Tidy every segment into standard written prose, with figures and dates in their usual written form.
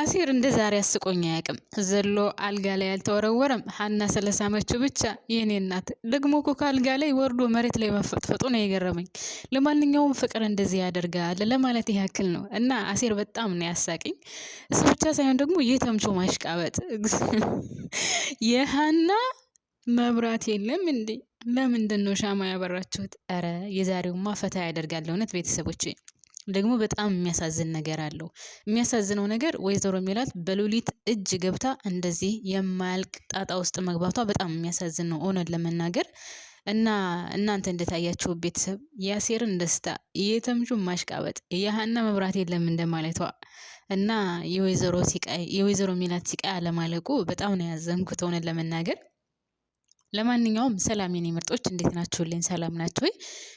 አሴር እንደ ዛሬ አስቆኝ አያውቅም። ዘሎ አልጋ ላይ አልተወረወረም። ሀና ስለሳመችው ብቻ የኔ እናት ደግሞ እኮ ከአልጋ ላይ ወርዶ መሬት ላይ መፈጥፈጡ ነው የገረመኝ። ለማንኛውም ፍቅር እንደዚህ ያደርጋል ለማለት ያክል ነው። እና አሴር በጣም ነው ያሳቀኝ። እሱ ብቻ ሳይሆን ደግሞ የተምቹ ማሽቃበጥ የሀና መብራት የለም እንዴ? ለምንድን ነው ሻማ ያበራችሁት? ኧረ የዛሬውማ ፈታ ያደርጋል እውነት ቤተሰቦቼ። ደግሞ በጣም የሚያሳዝን ነገር አለው። የሚያሳዝነው ነገር ወይዘሮ ሜላት በሉሊት እጅ ገብታ እንደዚህ የማያልቅ ጣጣ ውስጥ መግባቷ በጣም የሚያሳዝን ነው እውነት ለመናገር። እና እናንተ እንደታያችሁ ቤተሰብ የአሴርን ደስታ፣ የተምቹን ማሽቃበጥ፣ የሀና መብራት የለም እንደማለቷ እና የወይዘሮ ሜላት ሲቃይ አለማለቁ በጣም ነው ያዘንኩት እውነት ለመናገር። ለማንኛውም ሰላም የኔ ምርጦች እንዴት ናችሁልኝ? ሰላም ናችሁ ወይ?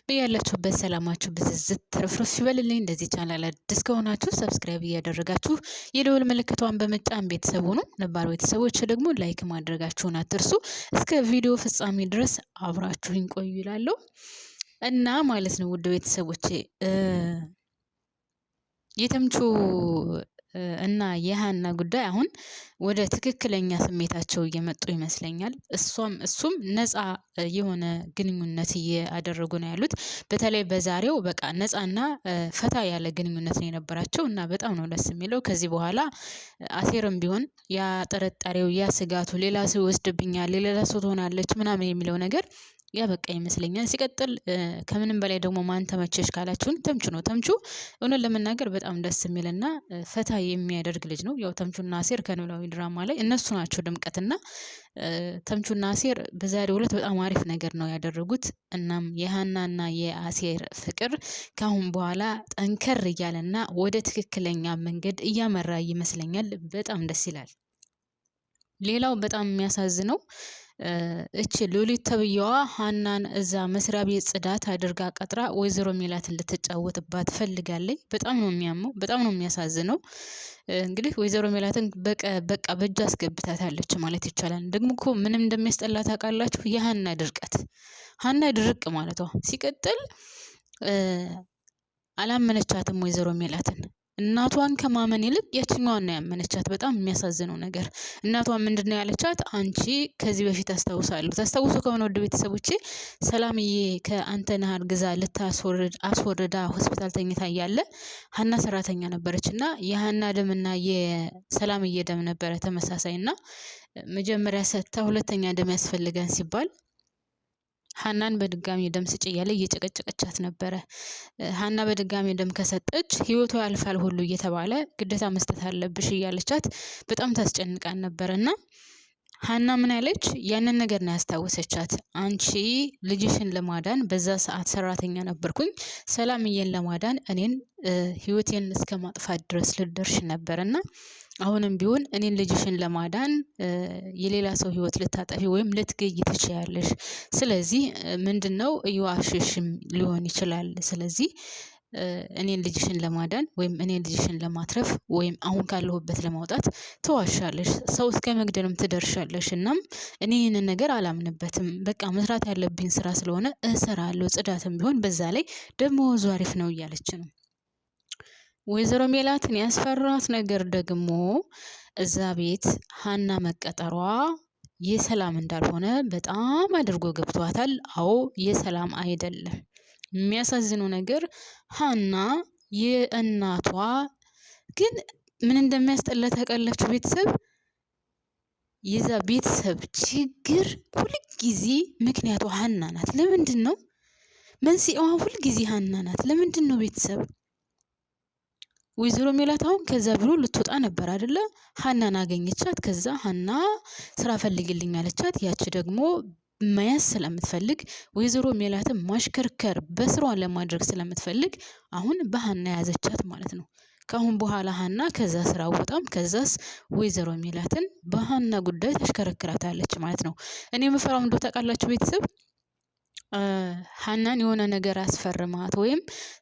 በያላችሁበት ሰላማችሁ ብዝዝት ትርፍርፍ ይበልልኝ። እንደዚህ ቻናል አዲስ ከሆናችሁ ሰብስክራይብ እያደረጋችሁ የደወል ምልክቷን በመጫን ቤተሰቡ ነው። ነባር ቤተሰቦች ደግሞ ላይክ ማድረጋችሁን አትርሱ። እስከ ቪዲዮ ፍጻሜ ድረስ አብራችሁኝ ቆዩ ይላለሁ እና ማለት ነው ውድ ቤተሰቦቼ የተምቹ እና የሀና ጉዳይ አሁን ወደ ትክክለኛ ስሜታቸው እየመጡ ይመስለኛል። እሱም ነፃ የሆነ ግንኙነት እያደረጉ ነው ያሉት። በተለይ በዛሬው በቃ ነፃና ፈታ ያለ ግንኙነት ነው የነበራቸው እና በጣም ነው ደስ የሚለው። ከዚህ በኋላ አሴርም ቢሆን ያ ጥርጣሬው፣ ያ ስጋቱ ሌላ ሰው ይወስድብኛል፣ ሌላ ሰው ትሆናለች ምናምን የሚለው ነገር ያ በቃ ይመስለኛል። ሲቀጥል ከምንም በላይ ደግሞ ማን ተመቸሽ ካላችሁን ተምቹ ነው። ተምቹ እውነት ለመናገር በጣም ደስ የሚልና ፈታ የሚያደርግ ልጅ ነው። ያው ተምቹና አሴር ከኖላዊ ድራማ ላይ እነሱ ናቸው ድምቀትና ተምቹና አሴር በዛሬው ዕለት በጣም አሪፍ ነገር ነው ያደረጉት። እናም የሀናና የአሴር ፍቅር ካሁን በኋላ ጠንከር እያለና ወደ ትክክለኛ መንገድ እያመራ ይመስለኛል። በጣም ደስ ይላል። ሌላው በጣም የሚያሳዝነው እቺ ሉሊት ተብዬዋ ሀናን እዛ መስሪያ ቤት ጽዳት አድርጋ ቀጥራ ወይዘሮ ሜላትን ልትጫወትባት ፈልጋለች። በጣም ነው የሚያመው፣ በጣም ነው የሚያሳዝነው። እንግዲህ ወይዘሮ ሜላትን በቃ በእጅ አስገብታታለች ማለት ይቻላል። ደግሞ እኮ ምንም እንደሚያስጠላ ታውቃላችሁ? የሀና ድርቀት፣ ሀና ድርቅ ማለቷ። ሲቀጥል አላመነቻትም ወይዘሮ ሜላትን። እናቷን ከማመን ይልቅ ያችኛዋን ነው ያመነቻት። በጣም የሚያሳዝነው ነገር እናቷን ምንድነው ያለቻት? አንቺ ከዚህ በፊት ታስታውሱ ከሆነ ወደ ቤተሰቦቼ ሰላምዬ ከአንተነህ አርግዛ አስወርዳ ሆስፒታል ተኝታ እያለ ሀና ሰራተኛ ነበረች እና የሀና ደምና የሰላምዬ ደም ነበረ ተመሳሳይ እና መጀመሪያ ሰጥታ ሁለተኛ ደም ያስፈልገን ሲባል ሀናን በድጋሚ ደም ስጭ እያለ እየጨቀጨቀቻት ነበረ። ሀና በድጋሚ ደም ከሰጠች ህይወቷ ያልፋል ሁሉ እየተባለ ግዴታ መስጠት አለብሽ እያለቻት በጣም ታስጨንቃን ነበረና ሀና ምን ያለች? ያንን ነገር ነው ያስታወሰቻት። አንቺ ልጅሽን ለማዳን በዛ ሰዓት ሰራተኛ ነበርኩኝ፣ ሰላምዬን ለማዳን እኔን ህይወቴን እስከ ማጥፋት ድረስ ልደርሽ ነበርና አሁንም ቢሆን እኔን ልጅሽን ለማዳን የሌላ ሰው ህይወት ልታጠፊ ወይም ልትገይ ትችያለሽ። ስለዚህ ምንድነው እየዋሸሽም ሊሆን ይችላል። ስለዚህ እኔን ልጅሽን ለማዳን ወይም እኔን ልጅሽን ለማትረፍ ወይም አሁን ካለሁበት ለማውጣት ተዋሻለሽ፣ ሰው እስከ መግደልም ትደርሻለሽ። እናም እኔ ይህንን ነገር አላምንበትም። በቃ መስራት ያለብኝ ስራ ስለሆነ እሰራለሁ፣ ጽዳትም ቢሆን በዛ ላይ ደሞዙ አሪፍ ነው እያለች ነው። ወይዘሮ ሜላትን ያስፈራት ነገር ደግሞ እዛ ቤት ሀና መቀጠሯ የሰላም እንዳልሆነ በጣም አድርጎ ገብቷታል። አዎ የሰላም አይደለም። የሚያሳዝነው ነገር ሀና የእናቷ ግን ምን እንደሚያስጠላ ታውቃላችሁ ቤተሰብ? የዛ ቤተሰብ ችግር ሁልጊዜ ምክንያቷ ሀና ናት። ለምንድን ነው መንስኤዋ? ሁልጊዜ ሀና ናት። ለምንድን ነው ቤተሰብ? ወይዘሮ ሜላት አሁን ከዛ ብሎ ልትወጣ ነበር አይደለ? ሀናን አገኘቻት። ከዛ ሀና ስራ ፈልግልኝ አለቻት። ያቺ ደግሞ መያዝ ስለምትፈልግ ወይዘሮ ሜላትን ማሽከርከር በስሯ ለማድረግ ስለምትፈልግ አሁን በሀና ያዘቻት ማለት ነው። ካሁን በኋላ ሀና ከዛ ስራ ወጣም ከዛስ ወይዘሮ ሜላትን በሀና ጉዳይ ታሽከረክራታለች ማለት ነው። እኔ የምፈራው እንደው ታውቃላችሁ ቤተሰብ ሀናን የሆነ ነገር አስፈርማት ወይም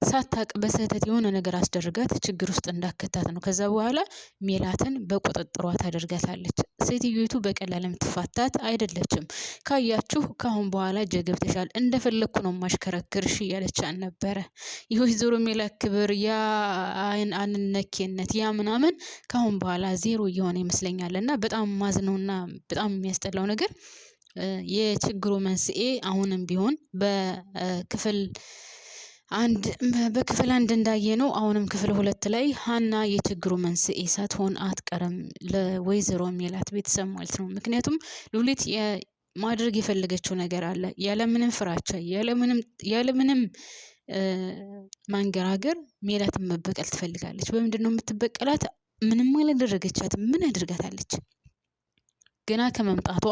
ሳታቅ በስህተት የሆነ ነገር አስደርጋት ችግር ውስጥ እንዳከታት ነው። ከዛ በኋላ ሜላትን በቁጥጥሯ ታደርጋታለች። ሴትዮቱ በቀላል የምትፋታት አይደለችም። ካያችሁ ካሁን በኋላ እጄ ገብተሻል፣ እንደፈለግኩ ነው ማሽከረክርሽ እያለቻት ነበረ። የወይዘሮ ሜላት ክብር፣ ያ አንነኬነት፣ ያ ምናምን ካሁን በኋላ ዜሮ እየሆነ ይመስለኛል። እና በጣም ማዝነውና በጣም የሚያስጠላው ነገር የችግሩ መንስኤ አሁንም ቢሆን በክፍል አንድ እንዳየነው አሁንም ክፍል 2 ላይ ሀና የችግሩ መንስኤ ሳትሆን አትቀርም ለወይዘሮ ሜላት ቤተሰብ ማለት ነው። ምክንያቱም ሉሊት ማድረግ የፈለገችው ነገር አለ። ያለምንም ፍራቻ ያለምንም ማንገራገር ሜላትን መበቀል ትፈልጋለች። በምንድን ነው የምትበቀላት? ምንም አላደረገቻት። ምን አድርጋታለች? ገና ከመምጣቷ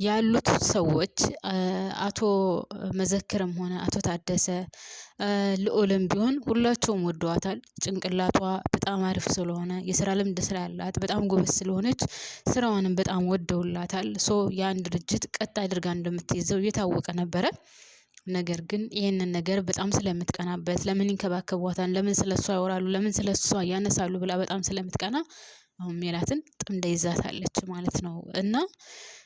ያሉት ሰዎች አቶ መዘክርም ሆነ አቶ ታደሰ ልዑልም ቢሆን ሁላቸውም ወደዋታል። ጭንቅላቷ በጣም አሪፍ ስለሆነ የስራ ልምድ ስላላት በጣም ጎበዝ ስለሆነች ስራዋንም በጣም ወደውላታል። ያን ድርጅት ቀጥ አድርጋ እንደምትይዘው የታወቀ ነበረ። ነገር ግን ይህንን ነገር በጣም ስለምትቀናበት፣ ለምን ይንከባከቧታል፣ ለምን ስለሷ ያወራሉ፣ ለምን ስለሷ ያነሳሉ ብላ በጣም ስለምትቀና አሁን ሜላትን ጥምዳ ይዛታለች ማለት ነው። እና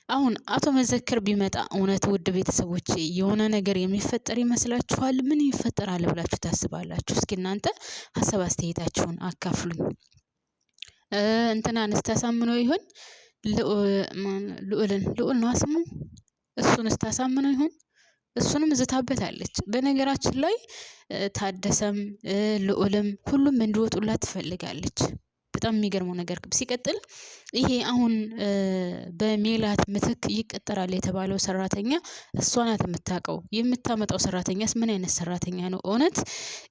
አሁን አቶ መዘክር ቢመጣ እውነት ውድ ቤተሰቦች የሆነ ነገር የሚፈጠር ይመስላችኋል? ምን ይፈጠራል ብላችሁ ታስባላችሁ? እስኪ እናንተ ሀሳብ አስተያየታችሁን አካፍሉኝ። እንትናንስ ታሳምነው ይሆን? ልዑል ነው ስሙ። እሱንስ ታሳምነው ይሆን? እሱንም ዝታበታለች። በነገራችን ላይ ታደሰም ልዑልም ሁሉም እንዲወጡላት ትፈልጋለች። በጣም የሚገርመው ነገር ሲቀጥል ይሄ አሁን በሜላት ምትክ ይቀጠራል የተባለው ሰራተኛ እሷ ናት የምታውቀው። የምታመጣው ሰራተኛስ ምን አይነት ሰራተኛ ነው? እውነት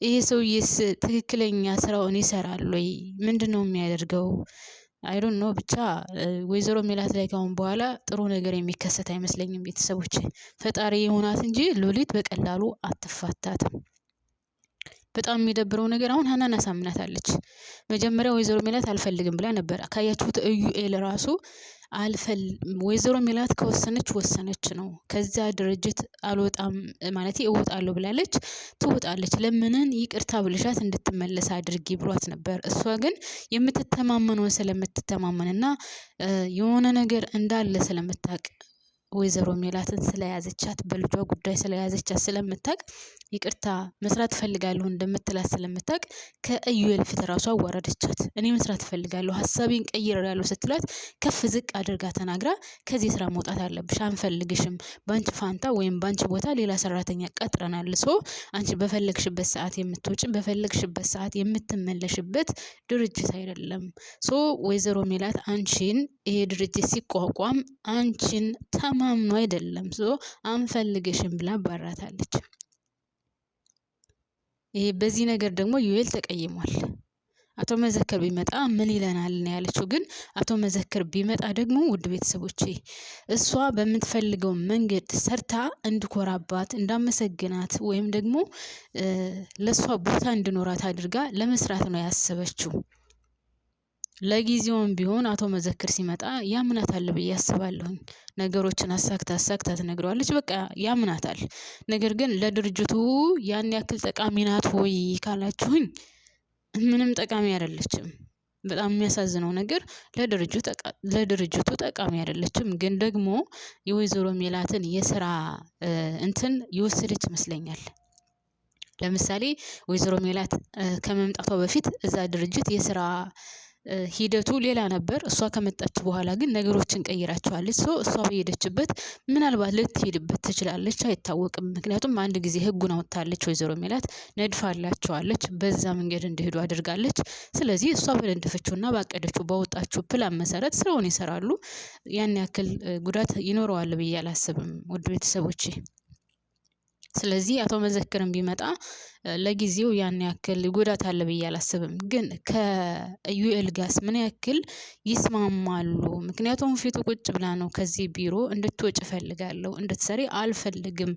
ይሄ ሰውዬስ ትክክለኛ ስራውን ይሰራል ወይ? ምንድን ነው የሚያደርገው? አይዶን ነው። ብቻ ወይዘሮ ሜላት ላይ ካሁን በኋላ ጥሩ ነገር የሚከሰት አይመስለኝም። ቤተሰቦች ፈጣሪ የሆናት እንጂ ሉሊት በቀላሉ አትፋታትም። በጣም የሚደብረው ነገር አሁን ሀናን አሳምናታለች። መጀመሪያ ወይዘሮ ሜላት አልፈልግም ብላ ነበር። ካያችሁት ኢዩኤል ራሱ ወይዘሮ ሜላት ከወሰነች ወሰነች ነው። ከዛ ድርጅት አልወጣም ማለት እወጣለሁ ብላለች፣ ትወጣለች። ለምንን ይቅርታ ብልሻት እንድትመለስ አድርጊ ብሏት ነበር። እሷ ግን የምትተማመነውን ስለምትተማመንና የሆነ ነገር እንዳለ ስለምታውቅ ወይዘሮ ሜላትን ስለያዘቻት በልጇ ጉዳይ ስለያዘቻት ስለምታውቅ ይቅርታ መስራት ፈልጋለሁ እንደምትላት ስለምታውቅ ከኢዩኤል ፊት ራሷ አዋረደቻት። እኔ መስራት ፈልጋለሁ ሀሳቤን ቀይሬያለሁ ስትላት ከፍ ዝቅ አድርጋ ተናግራ ከዚህ ስራ መውጣት አለብሽ፣ አንፈልግሽም፣ ባንቺ ፋንታ ወይም ባንቺ ቦታ ሌላ ሰራተኛ ቀጥረናል። አንቺ በፈለግሽበት ሰዓት የምትወጪ በፈለግሽበት ሰዓት የምትመለሽበት ድርጅት አይደለም። ወይዘሮ ሜላት አንቺን ይሄ ድርጅት ሲቋቋም አንቺን ተማምኖ አይደለም አንፈልግሽም ብላ ባራታለች። ይሄ በዚህ ነገር ደግሞ ዩኤል ተቀይሟል። አቶ መዘክር ቢመጣ ምን ይለናል ነው ያለችው። ግን አቶ መዘክር ቢመጣ ደግሞ ውድ ቤተሰቦቼ እሷ በምትፈልገው መንገድ ሰርታ እንድኮራባት እንዳመሰግናት ወይም ደግሞ ለሷ ቦታ እንድኖራት አድርጋ ለመስራት ነው ያሰበችው። ለጊዜውም ቢሆን አቶ መዘክር ሲመጣ ያምናታል ብዬ አስባለሁኝ። ነገሮችን አሳክታ ትነግረዋለች። በቃ ያምናታል። ነገር ግን ለድርጅቱ ያን ያክል ጠቃሚ ናት ወይ ካላችሁኝ ምንም ጠቃሚ አይደለችም። በጣም የሚያሳዝነው ነገር ለድርጅቱ ጠቃሚ አይደለችም። ግን ደግሞ የወይዘሮ ሜላትን የስራ እንትን ይወስደች ይመስለኛል። ለምሳሌ ወይዘሮ ሜላት ከመምጣቷ በፊት እዛ ድርጅት የስራ ሂደቱ ሌላ ነበር። እሷ ከመጣች በኋላ ግን ነገሮችን ቀይራቸዋለች። እሷ በሄደችበት ምናልባት ልትሄድበት ትችላለች፣ አይታወቅም። ምክንያቱም አንድ ጊዜ ህጉን አውጥታለች ወይዘሮ ሜላት ነድፋላቸዋለች፣ በዛ መንገድ እንዲሄዱ አድርጋለች። ስለዚህ እሷ በነደፈችውና ባቀደችው ባወጣችው ፕላን መሰረት ስራውን ይሰራሉ። ያን ያክል ጉዳት ይኖረዋል ብዬ አላስብም ውድ ቤተሰቦቼ። ስለዚህ አቶ መዘክርም ቢመጣ ለጊዜው ያን ያክል ጉዳት አለ ብዬ አላስብም። ግን ከዩኤል ጋስ ምን ያክል ይስማማሉ? ምክንያቱም ፊቱ ቁጭ ብላ ነው ከዚህ ቢሮ እንድትወጭ እፈልጋለሁ፣ እንድትሰሪ አልፈልግም፣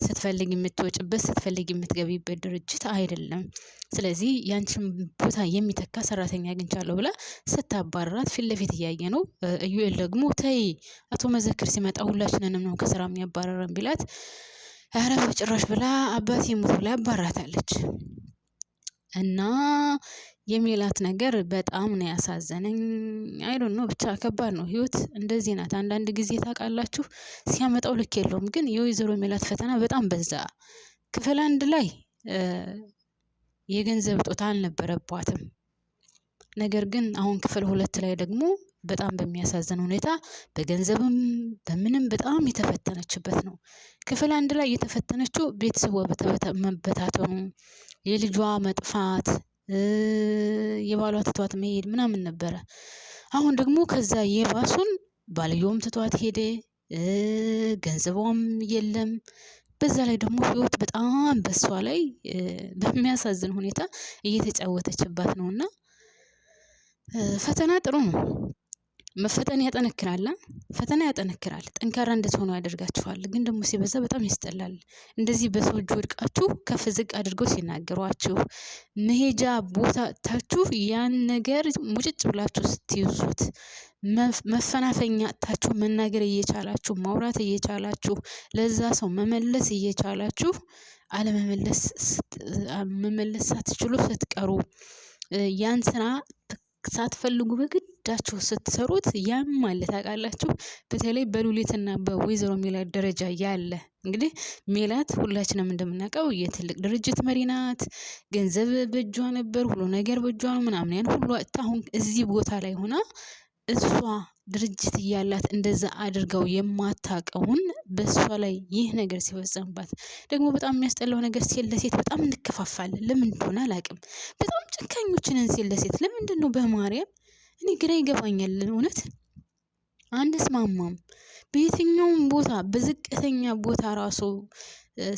ስትፈልግ የምትወጭበት ስትፈልግ የምትገቢበት ድርጅት አይደለም። ስለዚህ ያንቺን ቦታ የሚተካ ሰራተኛ አግኝቻለሁ ብላ ስታባረራት ፊት ለፊት እያየ ነው። ዩኤል ደግሞ ተይ አቶ መዘክር ሲመጣ ሁላችንንም ነው ከስራ የሚያባረረን ቢላት ኧረ በጭራሽ ብላ አባቴ ሞት ብላ አባራታለች። እና የሜላት ነገር በጣም ነው ያሳዘነኝ። አይ ዶንት ኖ ብቻ ከባድ ነው። ህይወት እንደዚህ ናት። አንዳንድ ጊዜ ታውቃላችሁ ሲያመጣው ልክ የለውም። ግን የወይዘሮ ሜላት ፈተና በጣም በዛ። ክፍል 1 ላይ የገንዘብ እጦት አልነበረባትም። ነገር ግን አሁን ክፍል 2 ላይ ደግሞ በጣም በሚያሳዝን ሁኔታ በገንዘብም በምንም በጣም የተፈተነችበት ነው። ክፍል 1 ላይ የተፈተነችው ቤተሰቧ መበታተኑ፣ የልጇ መጥፋት፣ የባሏ ትቷት መሄድ ምናምን ነበረ። አሁን ደግሞ ከዛ የባሱን ባልየውም ትቷት ሄደ፣ ገንዘቧም የለም። በዛ ላይ ደግሞ ህይወት በጣም በሷ ላይ በሚያሳዝን ሁኔታ እየተጫወተችባት ነውና ፈተና ጥሩ ነው። መፈተን ያጠነክራል። ፈተና ያጠነክራል። ጠንካራ እንድትሆኑ ያደርጋችኋል። ግን ደግሞ ሲበዛ በጣም ያስጠላል። እንደዚህ በሰው እጅ ወድቃችሁ ከፍ ዝቅ አድርገው ሲናገሯችሁ መሄጃ ቦታ ታችሁ ያን ነገር ሙጭጭ ብላችሁ ስትይዙት መፈናፈኛ ታችሁ መናገር እየቻላችሁ ማውራት እየቻላችሁ ለዛ ሰው መመለስ እየቻላችሁ መመለስ ሳትችሉ ስትቀሩ ያን ስራ ሳትፈልጉ በግዳችሁ ስትሰሩት ያም ማለት ታውቃላችሁ። በተለይ በሉሊትና በወይዘሮ ሜላት ደረጃ ያለ እንግዲህ ሜላት ሁላችንም እንደምናውቀው የትልቅ ድርጅት መሪ ናት። ገንዘብ በእጇ ነበር፣ ሁሉ ነገር በእጇ ነው ምናምን ያን ሁሉ አሁን እዚህ ቦታ ላይ ሆና እሷ ድርጅት እያላት እንደዛ አድርገው የማታውቀውን በእሷ ላይ ይህ ነገር ሲፈጸምባት ደግሞ በጣም የሚያስጠላው ነገር ሴት ለሴት በጣም እንከፋፋለን። ለምን እንደሆነ አላውቅም። በጣም ጨካኞች ነን ሴት ለሴት። ለምንድን ነው በማርያም? እኔ ግራ ይገባኛል እውነት። አንስማማም። በየትኛውም ቦታ በዝቅተኛ ቦታ ራሱ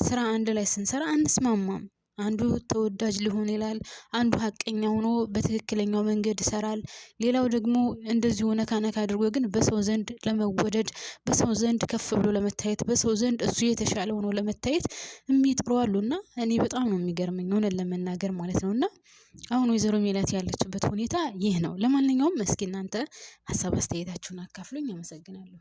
ስራ አንድ ላይ ስንሰራ አንስማማም። አንዱ ተወዳጅ ሊሆን ይላል፣ አንዱ ሀቀኛ ሆኖ በትክክለኛው መንገድ ይሰራል። ሌላው ደግሞ እንደዚሁ ነካ ነካ አድርጎ ግን በሰው ዘንድ ለመወደድ፣ በሰው ዘንድ ከፍ ብሎ ለመታየት፣ በሰው ዘንድ እሱ የተሻለ ሆኖ ለመታየት የሚጥሩ አሉና እኔ በጣም ነው የሚገርመኝ እውነት ለመናገር ማለት ነውና አሁን ወይዘሮ ሜላት ያለችበት ሁኔታ ይህ ነው። ለማንኛውም እስኪ እናንተ ሀሳብ አስተያየታችሁን አካፍሉኝ። አመሰግናለሁ።